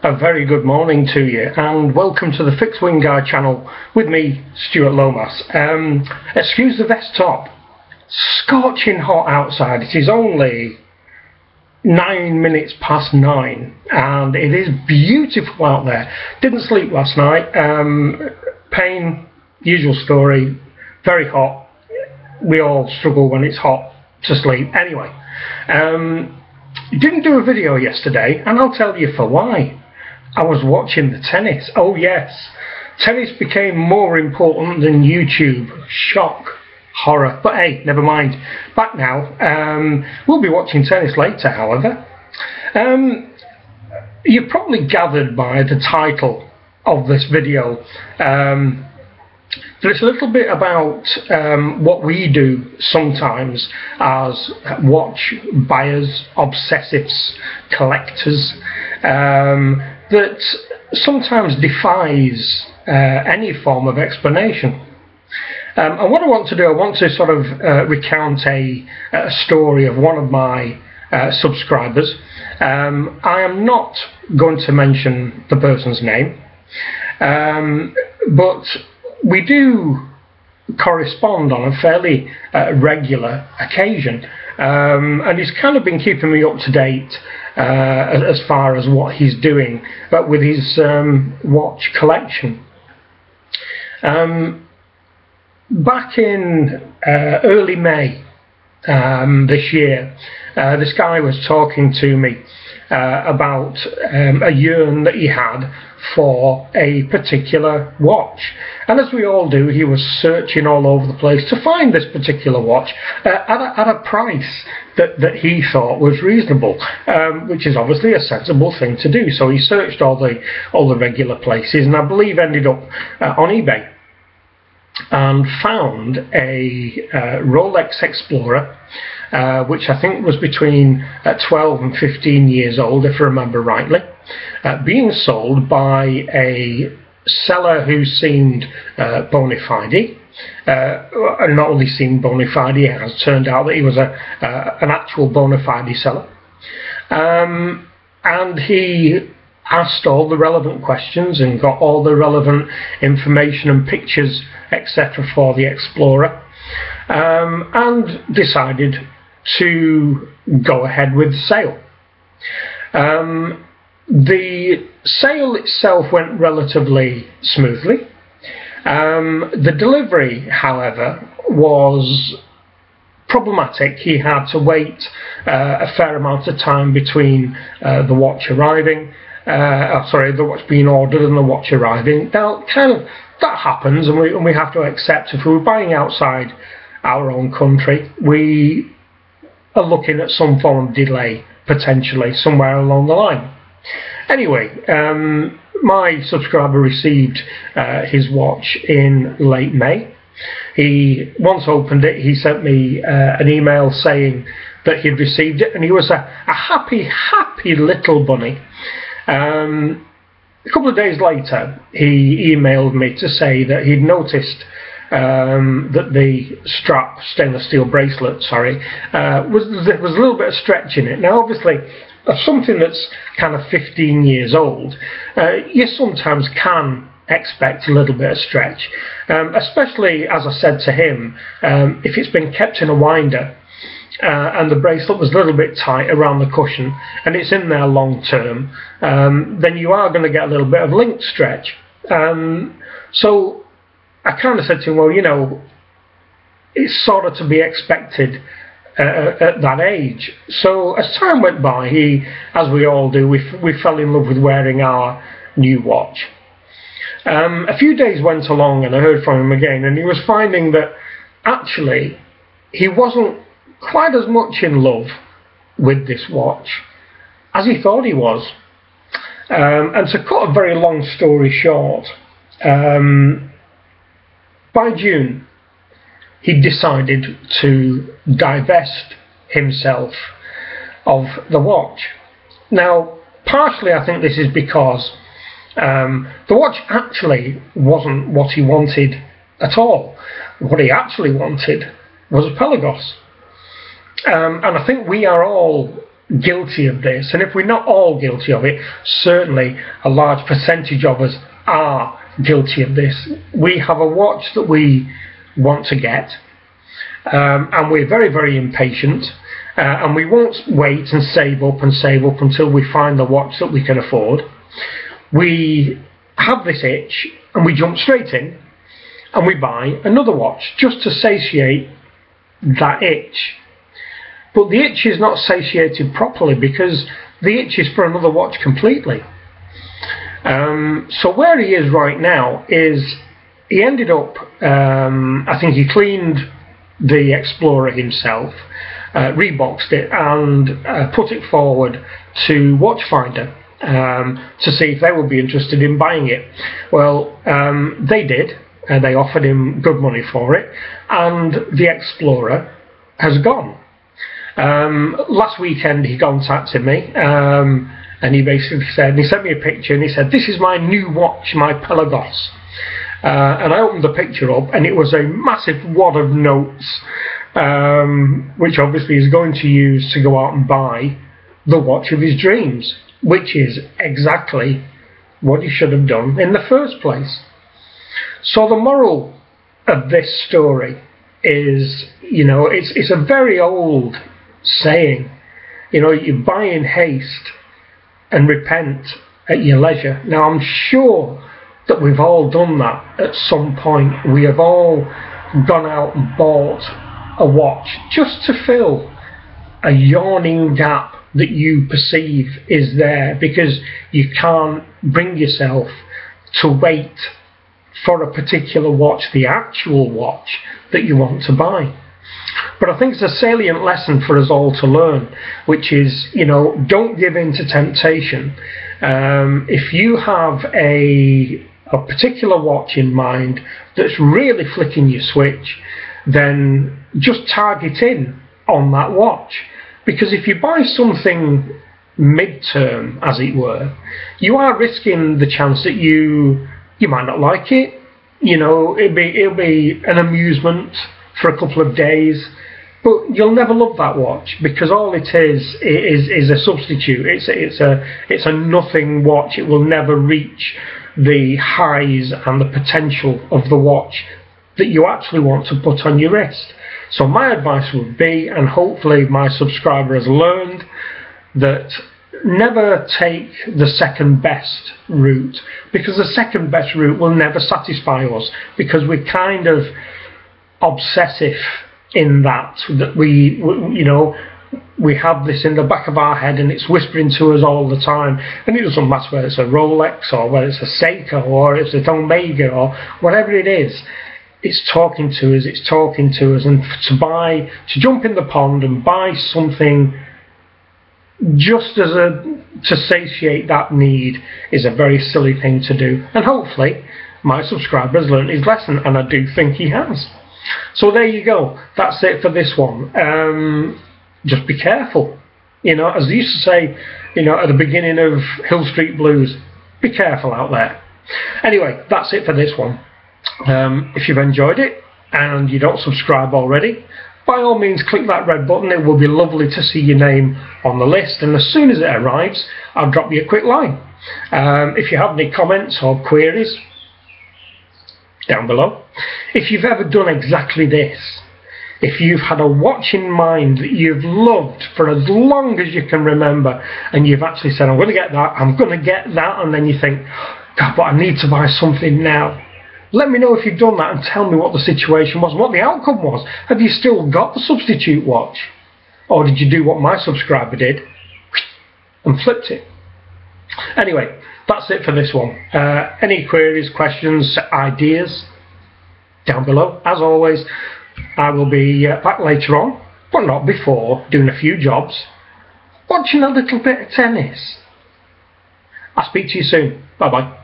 A very good morning to you, and welcome to the Fixed Wing Guy channel with me, Stuart Lomas. Excuse the vest top. Scorching hot outside. It is only 9 minutes past 9 and it is beautiful out there. Didn't sleep last night. Pain, usual story, very hot. We all struggle when it's hot to sleep. Anyway, didn't do a video yesterday, and I'll tell you for why. I was watching the tennis. Oh yes, tennis became more important than YouTube. Shock, horror. But hey, never mind. Back now. We'll be watching tennis later, however. You've probably gathered by the title of this video that it's a little bit about what we do sometimes as watch buyers, obsessives, collectors, that sometimes defies any form of explanation. And what I want to do, I want to sort of recount a story of one of my subscribers. I am not going to mention the person's name, but we do correspond on a fairly regular occasion, and he's kind of been keeping me up to date as far as what he's doing, but with his watch collection. Back in early May this year, this guy was talking to me about a yearn that he had for a particular watch, and as we all do, he was searching all over the place to find this particular watch at a price that he thought was reasonable, which is obviously a sensible thing to do. So he searched all the regular places, and I believe ended up on eBay and found a Rolex Explorer, which I think was between 12 and 15 years old, if I remember rightly, being sold by a seller who seemed bona fide. Not only seemed bona fide, it has turned out that he was an actual bona fide seller. And he asked all the relevant questions and got all the relevant information and pictures, etc., for the Explorer, and decided to go ahead with the sale. The sale itself went relatively smoothly. The delivery, however, was problematic. He had to wait a fair amount of time between the watch arriving, the watch being ordered and the watch arriving. Now, kind of, that happens, and we have to accept if we were buying outside our own country, we are looking at some form of delay, potentially, somewhere along the line. Anyway, my subscriber received his watch in late May. He once opened it, he sent me an email saying that he'd received it, and he was a happy little bunny. A couple of days later, he emailed me to say that he'd noticed that the strap, stainless steel bracelet, there was a little bit of stretch in it. Now, obviously, something that's kind of 15 years old, you sometimes can expect a little bit of stretch, especially, as I said to him, if it's been kept in a winder and the bracelet was a little bit tight around the cushion and it's in there long term, then you are going to get a little bit of link stretch. So I kind of said to him, well, you know, it's sort of to be expected at that age. So as time went by, he, as we all do, we fell in love with wearing our new watch. A few days went along and I heard from him again, and he was finding that actually he wasn't quite as much in love with this watch as he thought he was. And to cut a very long story short, by June he decided to divest himself of the watch. Now, partially I think this is because the watch actually wasn't what he wanted at all. What he actually wanted was a Pelagos. And I think we are all guilty of this, and if we're not all guilty of it, certainly a large percentage of us are guilty of this. We have a watch that we want to get, and we're very, very impatient, and we won't wait and save up until we find the watch that we can afford. We have this itch and we jump straight in and we buy another watch just to satiate that itch. But the itch is not satiated properly because the itch is for another watch completely. So where he is right now is he ended up, I think he cleaned the Explorer himself, reboxed it and put it forward to Watchfinder to see if they would be interested in buying it. Well, they did. They offered him good money for it, and the Explorer has gone. Last weekend he contacted me, and he basically said, and he sent me a picture, and he said, "This is my new watch, my Pelagos." And I opened the picture up, and it was a massive wad of notes, which obviously he's going to use to go out and buy the watch of his dreams, which is exactly what he should have done in the first place. So the moral of this story is, it's a very old saying, you buy in haste and repent at your leisure. Now I'm sure that we've all done that at some point. We have all gone out and bought a watch just to fill a yawning gap that you perceive is there because you can't bring yourself to wait for a particular watch, the actual watch that you want to buy. But I think it's a salient lesson for us all to learn, which is, don't give in to temptation. If you have a particular watch in mind that's really flicking your switch, then just target in on that watch. Because if you buy something mid-term, as it were, you are risking the chance that you might not like it. It'll be an amusement for a couple of days, but you'll never love that watch because all it is a substitute. It's a nothing watch. It will never reach the highs and the potential of the watch that you actually want to put on your wrist. So my advice would be, and hopefully my subscriber has learned, that never take the second best route, because the second best route will never satisfy us, because we're kind of obsessive in that we have this in the back of our head and it's whispering to us all the time, and it doesn't matter whether it's a Rolex or whether it's a Seiko or it's an Omega or whatever it is. It's talking to us, and to jump in the pond and buy something just to satiate that need is a very silly thing to do. And hopefully my subscriber has learned his lesson, and I do think he has. So there you go. That's it for this one. Just be careful. As they used to say, at the beginning of Hill Street Blues, be careful out there. Anyway, that's it for this one. If you've enjoyed it and you don't subscribe already, by all means click that red button. It will be lovely to see your name on the list, and as soon as it arrives I'll drop you a quick line. If you have any comments or queries, down below. If you've ever done exactly this, if you've had a watch in mind that you've loved for as long as you can remember, and you've actually said, I'm going to get that, and then you think, God, but I need to buy something now. Let me know if you've done that and tell me what the situation was, what the outcome was. Have you still got the substitute watch? Or did you do what my subscriber did and flipped it? Anyway, that's it for this one. Any queries, questions, ideas, down below. As always, I will be back later on, but not before, doing a few jobs, watching a little bit of tennis. I'll speak to you soon. Bye bye.